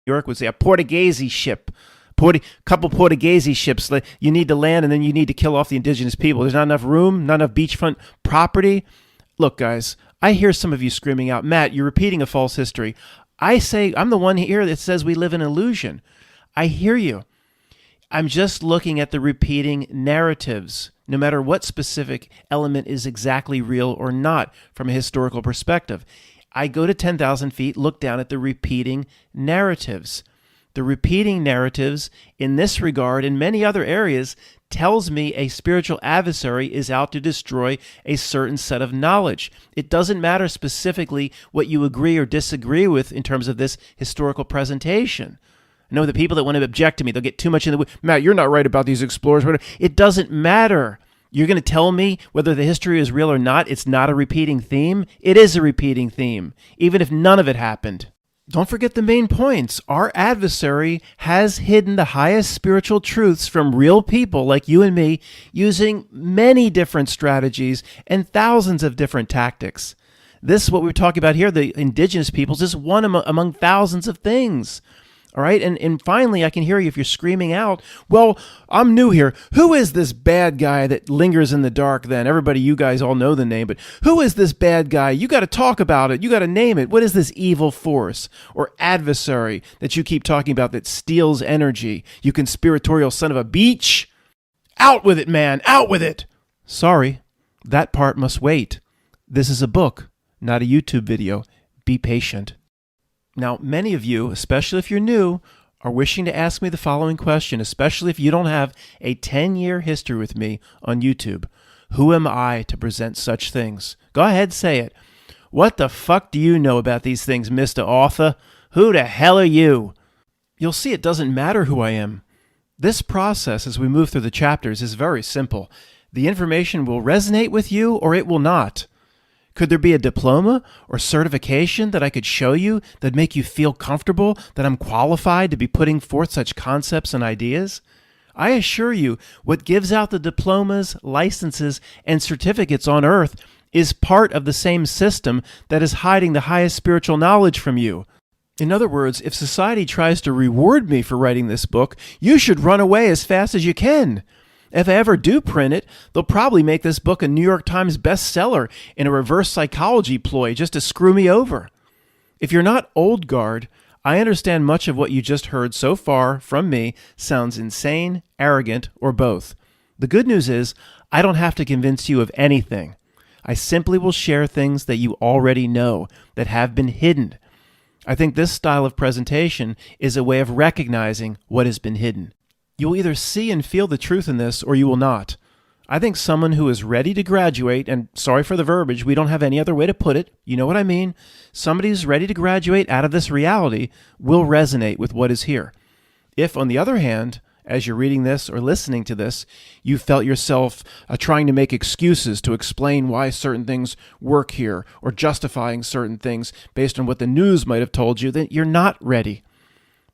New York would say a Portuguese ship. Couple Portuguese ships. You need to land and then you need to kill off the indigenous people. There's not enough room, not enough beachfront property. Look, guys, I hear some of you screaming out, Matt, you're repeating a false history. I say, I'm the one here that says we live in illusion. I hear you. I'm just looking at the repeating narratives, no matter what specific element is exactly real or not from a historical perspective. I go to 10,000 feet, look down at the repeating narratives. The repeating narratives in this regard and many other areas tells me a spiritual adversary is out to destroy a certain set of knowledge. It doesn't matter specifically what you agree or disagree with in terms of this historical presentation. I know the people that want to object to me, they'll get too much in the... Matt, you're not right about these explorers. It doesn't matter. You're going to tell me whether the history is real or not. It's not a repeating theme. It is a repeating theme, even if none of it happened. Don't forget the main points. Our adversary has hidden the highest spiritual truths from real people like you and me using many different strategies and thousands of different tactics. This, what we're talking about here, the indigenous peoples, is one among thousands of things. All right, and finally, I can hear you if you're screaming out, well, I'm new here. Who is this bad guy that lingers in the dark then? Everybody, you guys all know the name, but who is this bad guy? You got to talk about it. You got to name it. What is this evil force or adversary that you keep talking about that steals energy? You conspiratorial son of a beach? Out with it, man. Out with it. Sorry, that part must wait. This is a book, not a YouTube video. Be patient. Now, many of you, especially if you're new, are wishing to ask me the following question, especially if you don't have a 10-year history with me on YouTube. Who am I to present such things? Go ahead, say it. What the fuck do you know about these things, Mr. Author? Who the hell are you? You'll see it doesn't matter who I am. This process, as we move through the chapters, is very simple. The information will resonate with you or it will not. Could there be a diploma or certification that I could show you that make you feel comfortable that I'm qualified to be putting forth such concepts and ideas? I assure you, what gives out the diplomas, licenses, and certificates on earth is part of the same system that is hiding the highest spiritual knowledge from you. In other words, if society tries to reward me for writing this book, you should run away as fast as you can. If I ever do print it, they'll probably make this book a New York Times bestseller in a reverse psychology ploy just to screw me over. If you're not old guard, I understand much of what you just heard so far from me sounds insane, arrogant, or both. The good news is, I don't have to convince you of anything. I simply will share things that you already know, that have been hidden. I think this style of presentation is a way of recognizing what has been hidden. You will either see and feel the truth in this, or you will not. I think someone who is ready to graduate, and sorry for the verbiage, we don't have any other way to put it, you know what I mean? Somebody who's ready to graduate out of this reality will resonate with what is here. If, on the other hand, as you're reading this or listening to this, you felt yourself trying to make excuses to explain why certain things work here, or justifying certain things based on what the news might have told you, then you're not ready.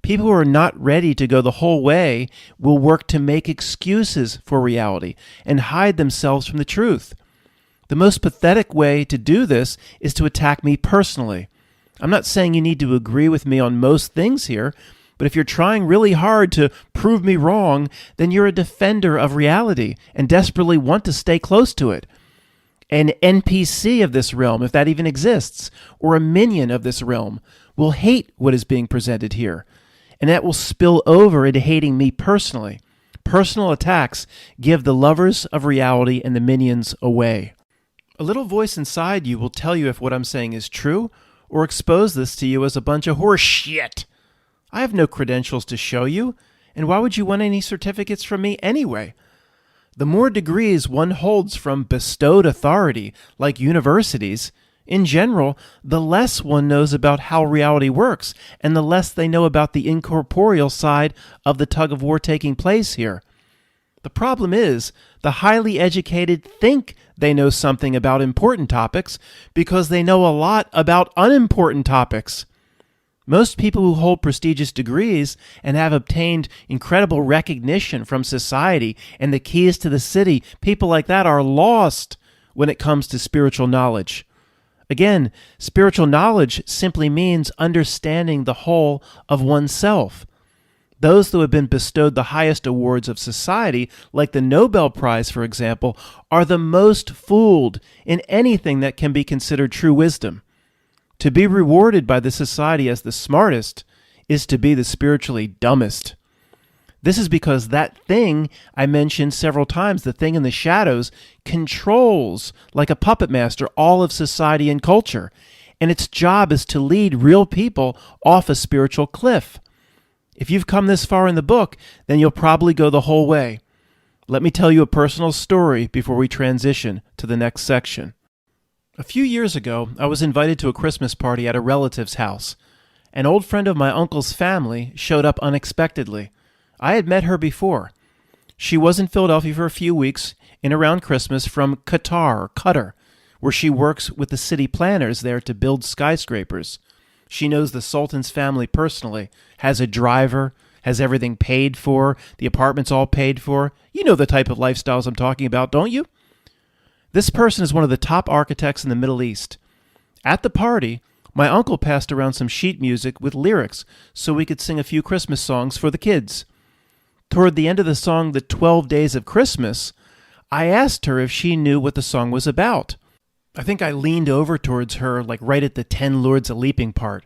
People who are not ready to go the whole way will work to make excuses for reality and hide themselves from the truth. The most pathetic way to do this is to attack me personally. I'm not saying you need to agree with me on most things here, but if you're trying really hard to prove me wrong, then you're a defender of reality and desperately want to stay close to it. An NPC of this realm, if that even exists, or a minion of this realm, will hate what is being presented here. And that will spill over into hating me personally. Personal attacks give the lovers of reality and the minions away. A little voice inside you will tell you if what I'm saying is true, or expose this to you as a bunch of horse shit. I have no credentials to show you, and why would you want any certificates from me anyway? The more degrees one holds from bestowed authority, like universities, in general, the less one knows about how reality works, and the less they know about the incorporeal side of the tug-of-war taking place here. The problem is, the highly educated think they know something about important topics because they know a lot about unimportant topics. Most people who hold prestigious degrees and have obtained incredible recognition from society and the keys to the city, people like that are lost when it comes to spiritual knowledge. Again, spiritual knowledge simply means understanding the whole of oneself. Those who have been bestowed the highest awards of society, like the Nobel Prize, for example, are the most fooled in anything that can be considered true wisdom. To be rewarded by the society as the smartest is to be the spiritually dumbest. This is because that thing I mentioned several times, the thing in the shadows, controls, like a puppet master, all of society and culture. And its job is to lead real people off a spiritual cliff. If you've come this far in the book, then you'll probably go the whole way. Let me tell you a personal story before we transition to the next section. A few years ago, I was invited to a Christmas party at a relative's house. An old friend of my uncle's family showed up unexpectedly. I had met her before. She was in Philadelphia for a few weeks in around Christmas from Qatar, where she works with the city planners there to build skyscrapers. She knows the Sultan's family personally, has a driver, has everything paid for, the apartment's all paid for. You know the type of lifestyles I'm talking about, don't you? This person is one of the top architects in the Middle East. At the party, my uncle passed around some sheet music with lyrics so we could sing a few Christmas songs for the kids. Toward the end of the song, The 12 Days of Christmas, I asked her if she knew what the song was about. I think I leaned over towards her, like right at the 10 Lords a Leaping part.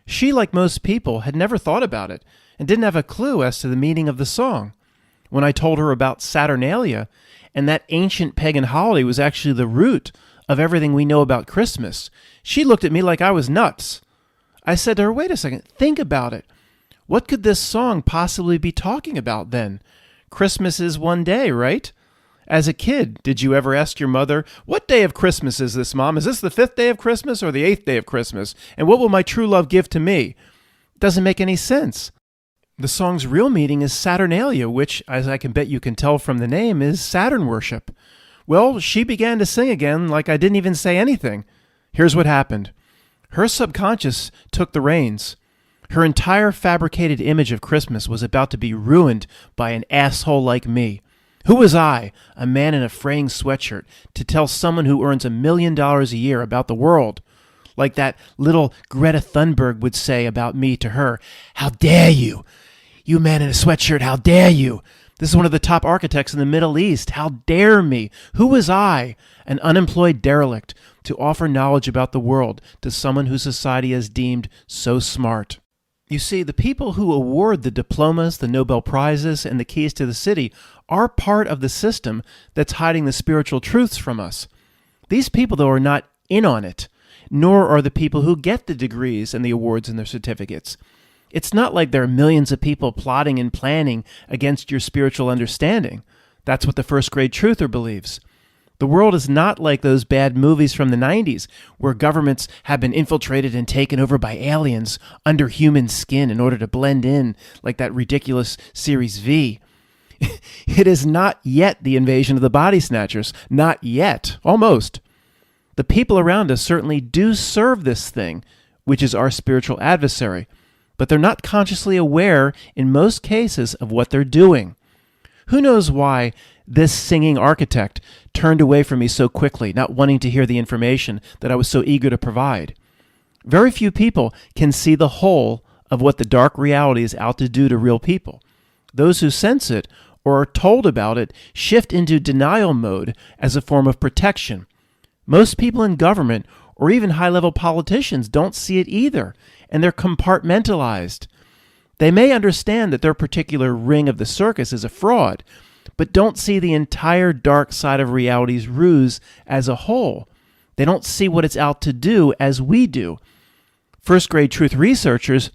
She, like most people, had never thought about it and didn't have a clue as to the meaning of the song. When I told her about Saturnalia, and that ancient pagan holiday was actually the root of everything we know about Christmas, she looked at me like I was nuts. I said to her, wait a second, think about it. What could this song possibly be talking about then? Christmas is one day, right? As a kid, did you ever ask your mother, what day of Christmas is this, Mom? Is this the 5th day of Christmas or the 8th day of Christmas? And what will my true love give to me? Doesn't make any sense. The song's real meaning is Saturnalia, which, as I can bet you can tell from the name, is Saturn worship. Well, she began to sing again like I didn't even say anything. Here's what happened. Her subconscious took the reins. Her entire fabricated image of Christmas was about to be ruined by an asshole like me. Who was I, a man in a fraying sweatshirt, to tell someone who earns $1 million a year about the world? Like that little Greta Thunberg would say about me to her, how dare you? You man in a sweatshirt, how dare you? This is one of the top architects in the Middle East. How dare me? Who was I, an unemployed derelict, to offer knowledge about the world to someone whose society has deemed so smart? You see, the people who award the diplomas, the Nobel Prizes, and the keys to the city are part of the system that's hiding the spiritual truths from us. These people, though, are not in on it, nor are the people who get the degrees and the awards and their certificates. It's not like there are millions of people plotting and planning against your spiritual understanding. That's what the first grade truther believes. The world is not like those bad movies from the 90s where governments have been infiltrated and taken over by aliens under human skin in order to blend in, like that ridiculous Series V. It is not yet the invasion of the body snatchers. Not yet. Almost. The people around us certainly do serve this thing, which is our spiritual adversary, but they're not consciously aware in most cases of what they're doing. Who knows why this singing architect turned away from me so quickly, not wanting to hear the information that I was so eager to provide? Very few people can see the whole of what the dark reality is out to do to real people. Those who sense it or are told about it shift into denial mode as a form of protection. Most people in government or even high-level politicians don't see it either, and they're compartmentalized. They may understand that their particular ring of the circus is a fraud, but don't see the entire dark side of reality's ruse as a whole. They don't see what it's out to do as we do. First-grade truth researchers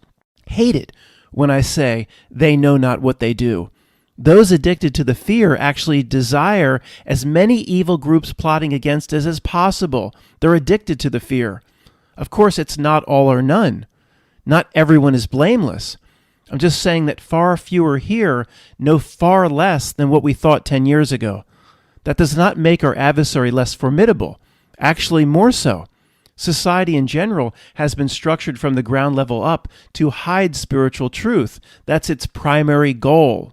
hate it when I say they know not what they do. Those addicted to the fear actually desire as many evil groups plotting against us as possible. They're addicted to the fear. Of course, it's not all or none. Not everyone is blameless. I'm just saying that far fewer here know far less than what we thought 10 years ago. That does not make our adversary less formidable. Actually, more so. Society in general has been structured from the ground level up to hide spiritual truth. That's its primary goal.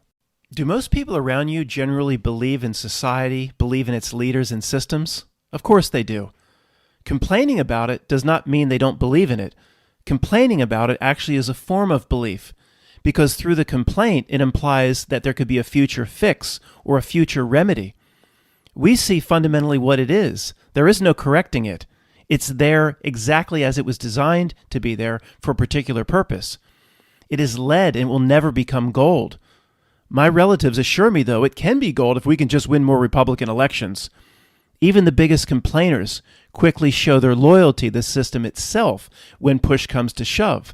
Do most people around you generally believe in society, believe in its leaders and systems? Of course they do. Complaining about it does not mean they don't believe in it. Complaining about it actually is a form of belief, because through the complaint it implies that there could be a future fix or a future remedy. We see fundamentally what it is. There is no correcting it. It's there exactly as it was designed to be there for a particular purpose. It is lead and will never become gold. My relatives assure me, though, it can be gold if we can just win more Republican elections. Even the biggest complainers quickly show their loyalty to the system itself when push comes to shove.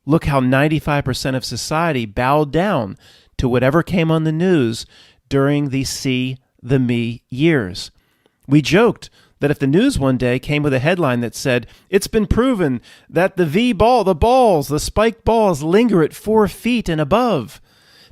Look how 95% of society bowed down to whatever came on the news during the See the Me years. We joked that if the news one day came with a headline that said, "It's been proven that the spiked balls linger at 4 feet and above,"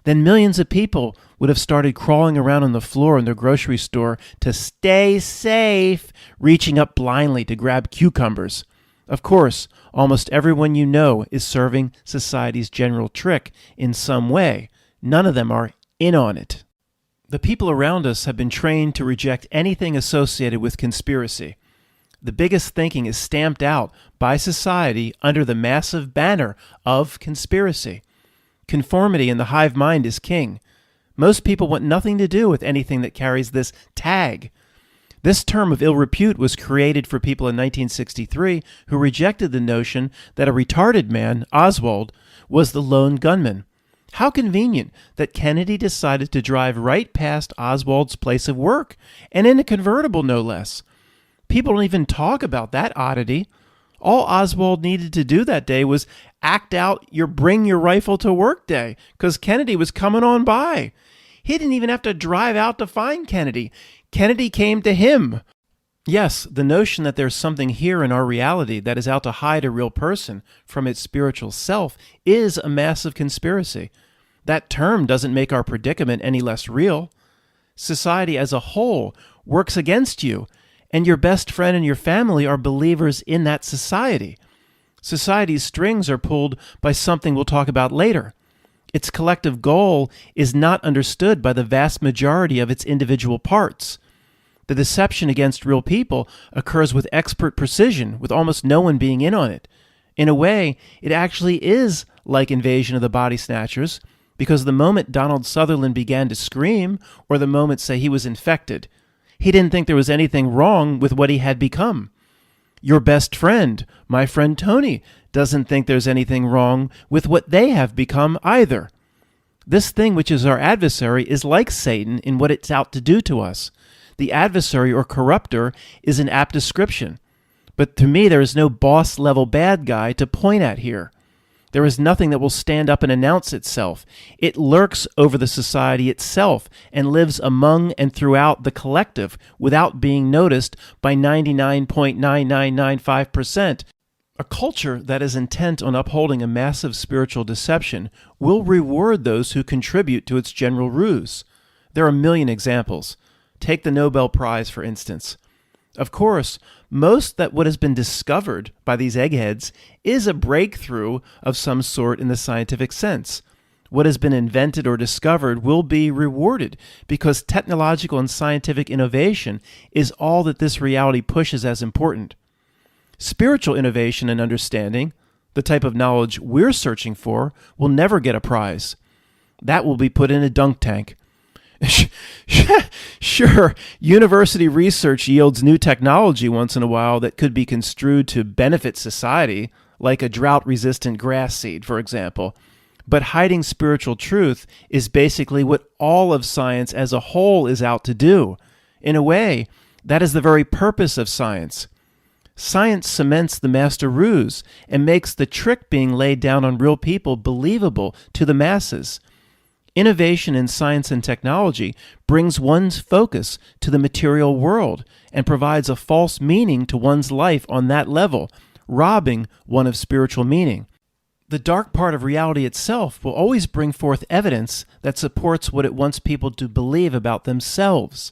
then millions of people would have started crawling around on the floor in their grocery store to stay safe, reaching up blindly to grab cucumbers. Of course, almost everyone you know is serving society's general trick in some way. None of them are in on it. The people around us have been trained to reject anything associated with conspiracy. The biggest thinking is stamped out by society under the massive banner of conspiracy. Conformity in the hive mind is king. Most people want nothing to do with anything that carries this tag. This term of ill repute was created for people in 1963 who rejected the notion that a retarded man, Oswald, was the lone gunman. How convenient that Kennedy decided to drive right past Oswald's place of work, and in a convertible no less. People don't even talk about that oddity. All Oswald needed to do that day was act out your bring your rifle to work day, because Kennedy was coming on by. He didn't even have to drive out to find Kennedy. Kennedy came to him. Yes, the notion that there's something here in our reality that is out to hide a real person from its spiritual self is a massive conspiracy. That term doesn't make our predicament any less real. Society as a whole works against you, and your best friend and your family are believers in that society. Society's strings are pulled by something we'll talk about later. Its collective goal is not understood by the vast majority of its individual parts. The deception against real people occurs with expert precision, with almost no one being in on it. In a way, it actually is like Invasion of the Body Snatchers, because the moment Donald Sutherland began to scream, or the moment, say, he was infected, he didn't think there was anything wrong with what he had become. Your best friend, my friend Tony, doesn't think there's anything wrong with what they have become either. This thing which is our adversary is like Satan in what it's out to do to us. The adversary or corruptor is an apt description. But to me, there is no boss-level bad guy to point at here. There is nothing that will stand up and announce itself. It lurks over the society itself and lives among and throughout the collective without being noticed by 99.9995%. A culture that is intent on upholding a massive spiritual deception will reward those who contribute to its general ruse. There are a million examples. Take the Nobel Prize, for instance. Of course, most that what has been discovered by these eggheads is a breakthrough of some sort in the scientific sense. What has been invented or discovered will be rewarded because technological and scientific innovation is all that this reality pushes as important. Spiritual innovation and understanding, the type of knowledge we're searching for, will never get a prize. That will be put in a dunk tank. Sure, university research yields new technology once in a while that could be construed to benefit society, like a drought-resistant grass seed, for example. But hiding spiritual truth is basically what all of science as a whole is out to do. In a way, that is the very purpose of science. Science cements the master ruse and makes the trick being laid down on real people believable to the masses. Innovation in science and technology brings one's focus to the material world and provides a false meaning to one's life on that level, robbing one of spiritual meaning. The dark part of reality itself will always bring forth evidence that supports what it wants people to believe about themselves.